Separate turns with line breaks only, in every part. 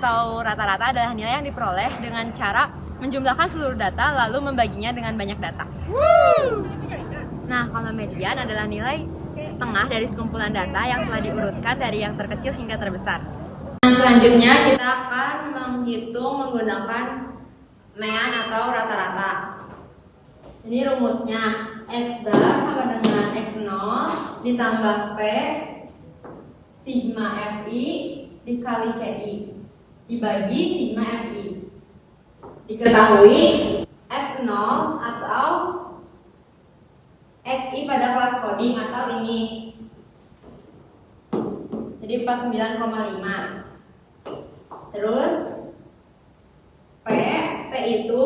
atau rata-rata adalah nilai yang diperoleh dengan cara menjumlahkan seluruh data lalu membaginya dengan banyak data. Nah, kalau median adalah nilai tengah dari sekumpulan data yang telah diurutkan dari yang terkecil hingga terbesar. Nah, selanjutnya kita akan menghitung menggunakan mean atau rata-rata. Ini rumusnya, X bar sama dengan X0 ditambah P sigma Fi dikali Ci dibagi sigma Fi. Diketahui X0 atau Xi pada kelas coding atau ini, jadi 49,5. Terus P itu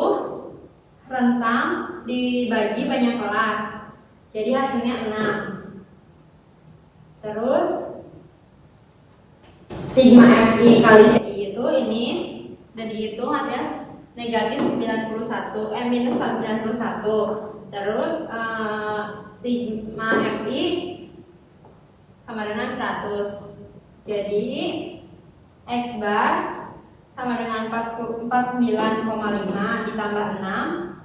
rentang dibagi banyak kelas, jadi hasilnya 6. Terus sigma Fi kali Ci itu ini, dan dihitung hasilnya negatif 91, minus 91. Terus sigma Fi sama dengan 100. Jadi X bar sama dengan 49,5 ditambah 6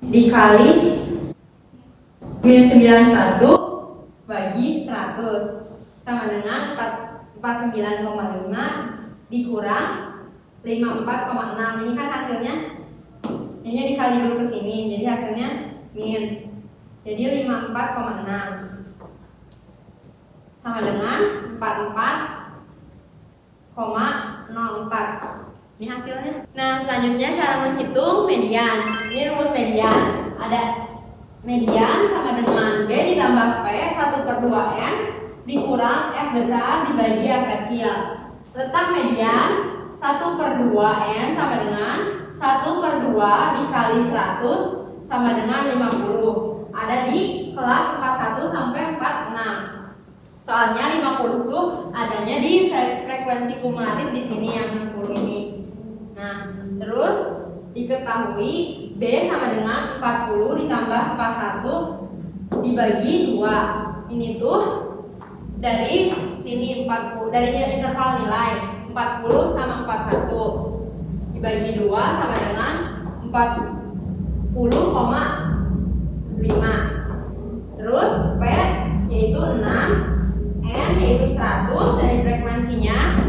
dikali minus 91 bagi 100 sama dengan 49,5 dikurang 54,6. Ini kan hasilnya, ininya dikali dulu ke sini, jadi hasilnya min. Jadi 54,6 sama dengan 44,04. Ini hasilnya. Nah, selanjutnya cara menghitung median. Ini rumus median. Ada median sama dengan B ditambah P 1/2N dikurang F besar dibagi F kecil. Letak median 1/2N sama dengan 1/2 dikali 100 sama dengan 50. Ada di kelas 41 sampai 46. Soalnya 50 itu adanya di frekuensi kumulatif di sini yang 60 ini. Nah, terus diketahui B sama dengan 40 ditambah 41 dibagi 2. Ini tuh dari sini 40, dari interval nilai 40 sama 41 dibagi 2 sama dengan 40,5. Terus P yaitu 6, N yaitu 100 dari frekuensinya.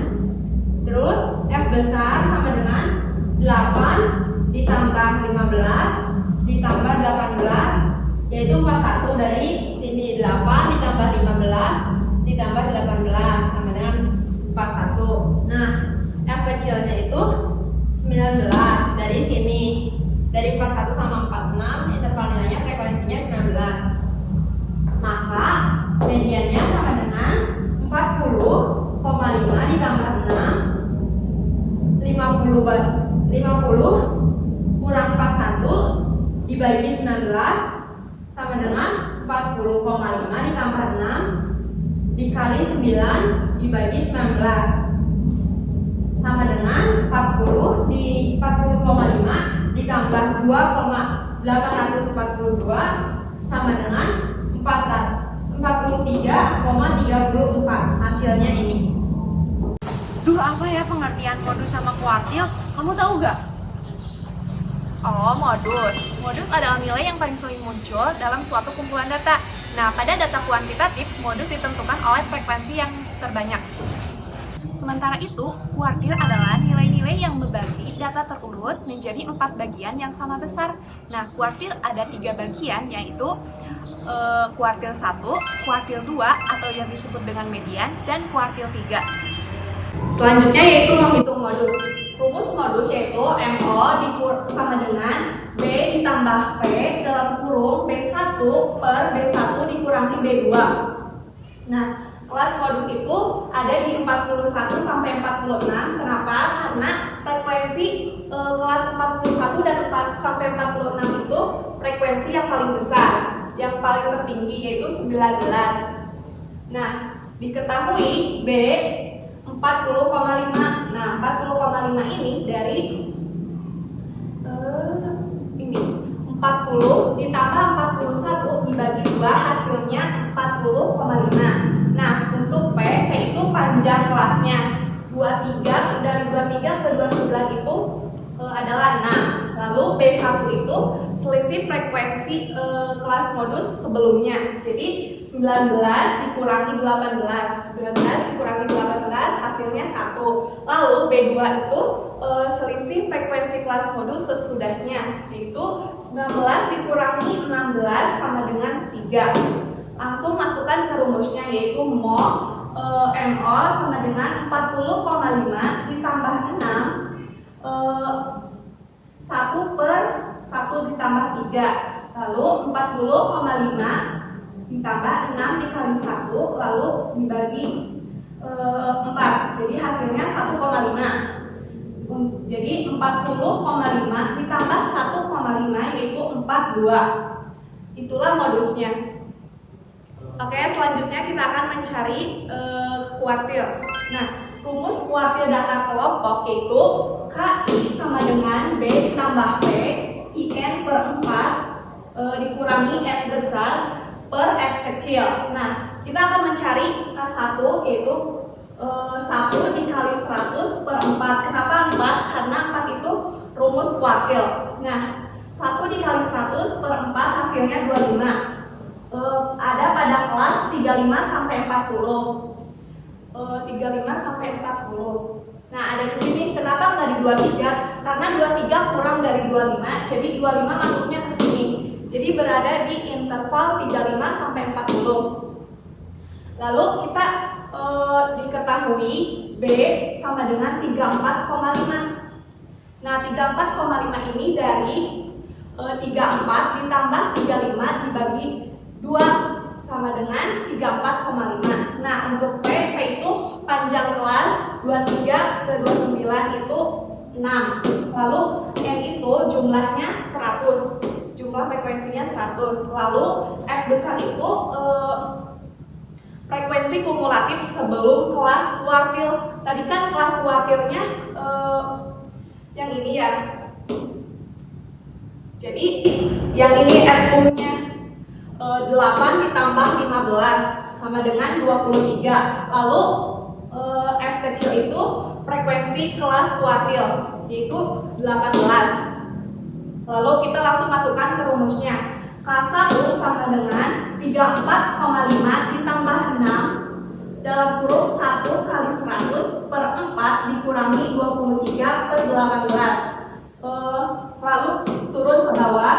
Terus F besar sama dengan 8 ditambah 15 ditambah 18 yaitu 41 dari sini. 8 ditambah 15 ditambah 18 sama dengan 41. Nah, F kecilnya itu 19 dari sini. Dari 41 sama 46 interval nilainya frekuensinya 19. Maka mediannya sama dengan 40,5 ditambah 6 50 kurang 41 dibagi 19 sama dengan 40,5 ditambah 6 dikali 9 dibagi 19 sama dengan 40 di 40,5 ditambah 2,842 sama dengan 43,34. Hasilnya ini. Duh, apa ya pengertian modus sama kuartil? Kamu tahu gak?
Oh, modus. Modus adalah nilai yang paling sering muncul dalam suatu kumpulan data. Nah, pada data kuantitatif, modus ditentukan oleh frekuensi yang terbanyak. Sementara itu, kuartil adalah nilai-nilai yang membagi data terurut menjadi 4 bagian yang sama besar. Nah, kuartil ada 3 bagian, yaitu kuartil 1, kuartil 2 atau yang disebut dengan median, dan kuartil 3.
Selanjutnya yaitu menghitung modus. Rumus modus yaitu MO sama dengan B ditambah P dalam kurung B1 per B1 dikurangi B2. Nah, kelas modus itu ada di 41 sampai 46. Kenapa? Karena frekuensi kelas 41 dan 4 sampai 46 itu frekuensi yang paling besar, yang paling tertinggi yaitu 19. Nah, diketahui B 40,5. Nah, 40,5 ini dari ini 40 ditambah 41 dibagi 2 hasilnya 40,5. Nah, untuk P itu panjang kelasnya.
23, dari 23 ke 29 itu adalah 6. Lalu B1 itu selisih frekuensi kelas modus sebelumnya. Jadi 19 dikurangi 18. 19 dikurangi 18 hasilnya 1. Lalu B2 itu selisih frekuensi kelas modus sesudahnya, yaitu 19 dikurangi 16 sama dengan 3. Langsung masukkan ke rumusnya, yaitu MO sama dengan 40,5 ditambah 6 1 per 1 ditambah 3. Lalu 40,5 ditambah 6 dikali 1 lalu dibagi 4. Jadi hasilnya 1,5. Jadi 40,5 ditambah 1,5 yaitu 42. Itulah modusnya. Oke, selanjutnya kita akan mencari kuartil. Nah, rumus kuartil data kelompok yaitu KI sama dengan B ditambah P IN per 4 dikurangi F besar per F kecil. Nah, kita akan mencari K1 yaitu 1 dikali 100 per 4. Kenapa 4? Karena 4 itu rumus kuartil. Nah, 1 dikali 100 per 4 hasilnya 25. Ada pada kelas 35 sampai 40. 35 sampai 40. Nah, ada di sini kenapa nggak di 23? Karena 23 kurang dari 25, jadi 25 masuknya ke sini. Jadi berada di interval 35 sampai 40. Lalu kita diketahui B sama dengan 34,5. Nah, 34,5 ini dari 34 ditambah 35 dibagi 2 sama dengan 34,5. Nah, untuk P itu panjang kelas 23 ke 29 itu 6. Lalu N itu jumlahnya 100. Jumlah frekuensinya 100. Lalu F besar itu frekuensi kumulatif sebelum kelas kuartil. Tadi kan kelas kuartilnya yang ini ya. Jadi yang ini F-nya 8 ditambah 15 sama dengan 23. Lalu F kecil itu frekuensi kelas kuartil yaitu 18. Lalu kita langsung masukkan ke rumusnya. K1 sama dengan 34,5 ditambah 6 dalam kurung 1 kali 100 per 4 dikurangi 23 per 18. Lalu turun ke bawah.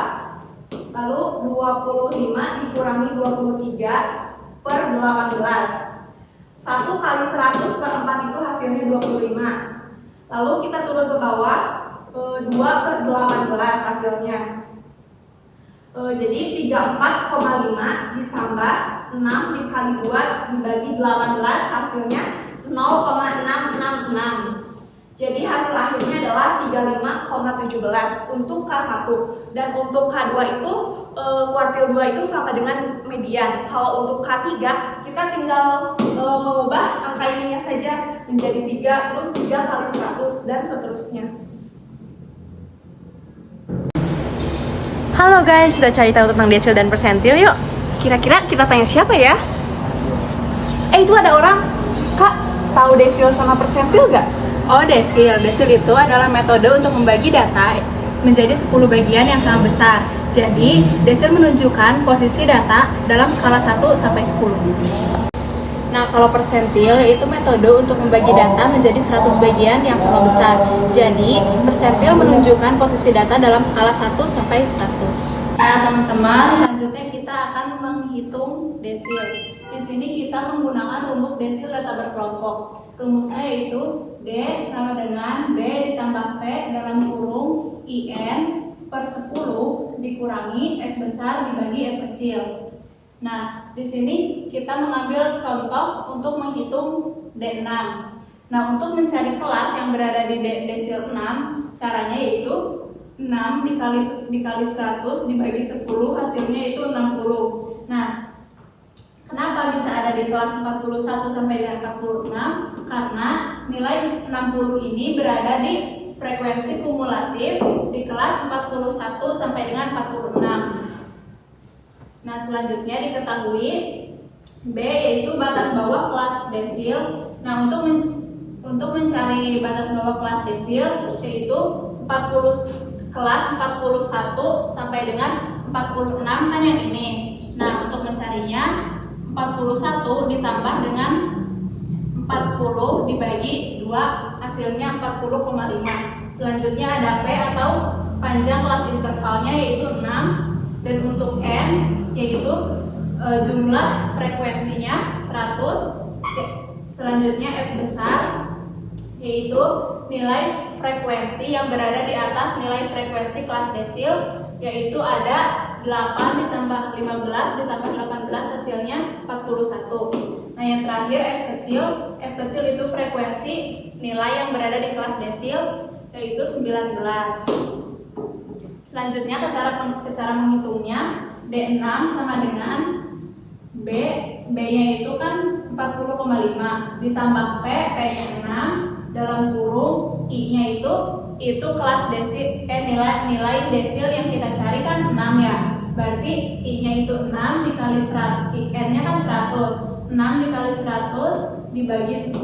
Lalu 25 dikurangi 23 per 18. 1 kali 100 per 4 itu hasilnya 25. Lalu kita turun ke bawah, 2 per 18 hasilnya. Jadi 34,5 ditambah 6 dikali 2 dibagi 18 hasilnya 0,666. Jadi hasil akhirnya adalah 35,17 untuk K1. Dan untuk K2 itu kuartil 2 itu sama dengan median. Kalau untuk K3 kita tinggal mengubah angka ininya saja menjadi 3, terus 3 kali 100 dan seterusnya.
Halo guys, kita cari tahu tentang desil dan persentil yuk.
Kira-kira kita tanya siapa ya? Itu ada orang. Kak, tahu desil sama persentil gak?
Oh, desil. Desil itu adalah metode untuk membagi data menjadi 10 bagian yang sama besar. Jadi, desil menunjukkan posisi data dalam skala 1 sampai 10. Nah, kalau persentil itu metode untuk membagi data menjadi 100 bagian yang sama besar. Jadi, persentil menunjukkan posisi data dalam skala 1 sampai 100. Nah, teman-teman, selanjutnya kita akan menghitung desil. Di sini kita menggunakan rumus desil data berkelompok. Rumusnya yaitu D sama dengan B ditambah P dalam kurung IN per 10 dikurangi F besar dibagi F kecil. Nah, di sini kita mengambil contoh untuk menghitung D6. Nah, untuk mencari kelas yang berada di desil 6, caranya yaitu 6 dikali 100 dibagi 10 hasilnya itu 60. Nah, kenapa bisa ada di kelas 41 sampai dengan 46? Karena nilai 60 ini berada di frekuensi kumulatif di kelas 41 sampai dengan 46. Nah, selanjutnya diketahui B yaitu batas bawah kelas desil. Nah, untuk Untuk mencari batas bawah kelas desil yaitu 40 kelas 41 sampai dengan 46 kan yang ini. Nah, untuk mencarinya 41 ditambah dengan 40 dibagi 2 hasilnya 40,5. Selanjutnya ada P atau panjang kelas intervalnya yaitu 6, dan untuk N yaitu jumlah frekuensinya 100. Selanjutnya F besar yaitu nilai frekuensi yang berada di atas nilai frekuensi kelas desil, yaitu ada 8 ditambah 15 ditambah 18 hasilnya 41. Nah, yang terakhir F kecil itu frekuensi nilai yang berada di kelas desil yaitu 19. Selanjutnya ke cara menghitungnya, D6 sama dengan B-nya itu kan 40,5 ditambah P-nya 6 dalam kurung I-nya itu kelas desil nilai desil yang kita cari kan 6 ya. Berarti I-nya itu 6 dikali 100, N-nya kan 100. 6 dikali 100 dibagi 10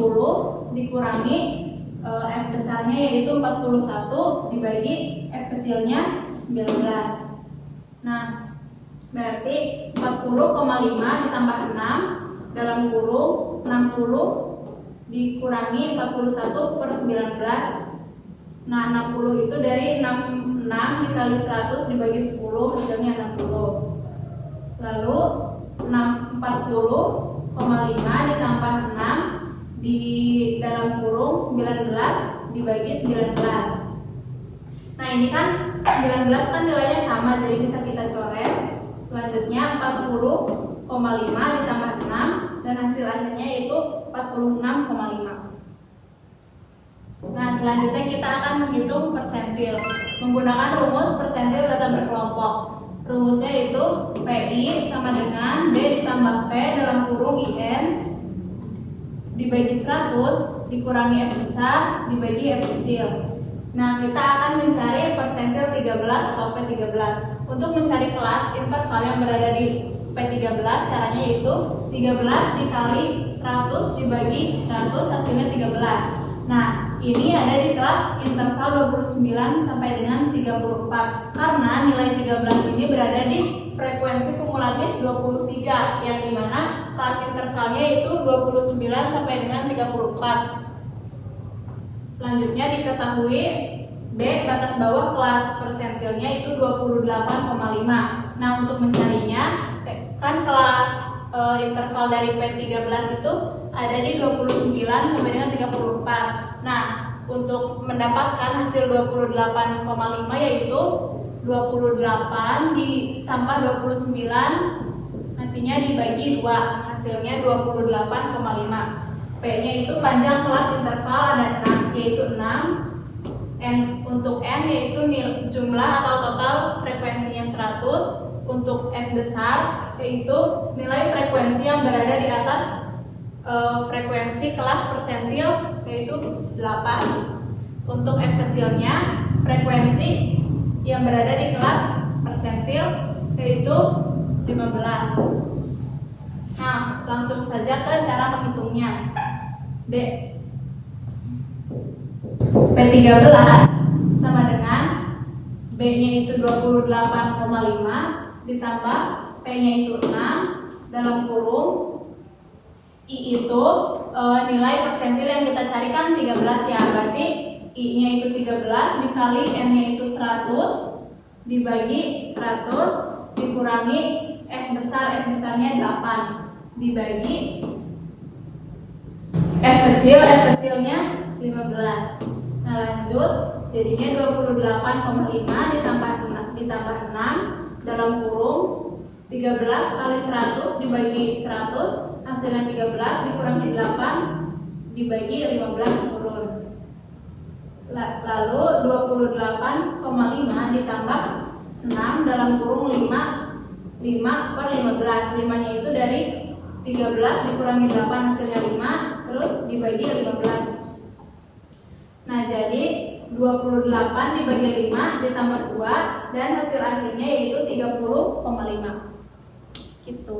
dikurangi F besarnya yaitu 41 dibagi F kecilnya 19. Nah, berarti 40,5 ditambah 6 dalam kurung 60 dikurangi 41 per 19. Nah, 60 itu dari 6 dikali 100 dibagi 10 hasilnya 60. Lalu 40,5 ditambah 6 di dalam kurung 19 dibagi 19. Nah, ini kan 19 kan nilainya sama, jadi bisa kita coret. Selanjutnya 40,5 ditambah 6 dan hasil akhirnya itu 46,5. Nah, selanjutnya kita akan menghitung persentil menggunakan rumus persentil data berkelompok. Rumusnya itu PI sama dengan B ditambah P dalam kurung IN dibagi 100 dikurangi F besar dibagi F kecil. Nah, kita akan mencari persentil 13 atau P13. Untuk mencari kelas interval yang berada di P13, caranya yaitu 13 dikali 100 dibagi 100 hasilnya 13. Nah, ini ada di kelas interval 29 sampai dengan 34. Karena nilai 13 ini berada di frekuensi kumulatif 23, yang dimana kelas intervalnya itu 29 sampai dengan 34. Selanjutnya diketahui B batas bawah kelas persentilnya itu 28,5. Nah, untuk mencarinya kan kelas interval dari P13 itu ada di 29 sampai dengan 34. Nah, untuk mendapatkan hasil 28,5 yaitu 28 ditambah 29 nantinya dibagi 2 hasilnya 28,5. P-nya itu panjang kelas interval ada 6 yaitu 6. Untuk N yaitu jumlah atau total frekuensinya 100. Untuk F besar yaitu nilai frekuensi yang berada di atas frekuensi kelas persentil yaitu 8. Untuk F kecilnya frekuensi yang berada di kelas persentil yaitu 15. Nah, langsung saja ke cara menghitungnya. D P13 sama dengan B-nya itu 28,5 ditambah P-nya itu 6 dalam kurung I itu nilai persentil yang kita cari kan 13 ya. Berarti I-nya itu 13 dikali N-nya itu 100 dibagi 100 dikurangi F besarnya 8 dibagi F kecilnya 15. Nah, lanjut jadinya 28,5 ditambah 6 dalam kurung 13 kali 100 dibagi 100 hasilnya 13 dikurangi 8 dibagi 15 turun. Lalu 28,5 ditambah 6 dalam kurung 5 per 15. 5-nya itu dari 13 dikurangi 8 hasilnya 5 terus dibagi 15. Nah, jadi 28 dibagi 5 ditambah 2 dan hasil akhirnya yaitu 30,5. Gitu.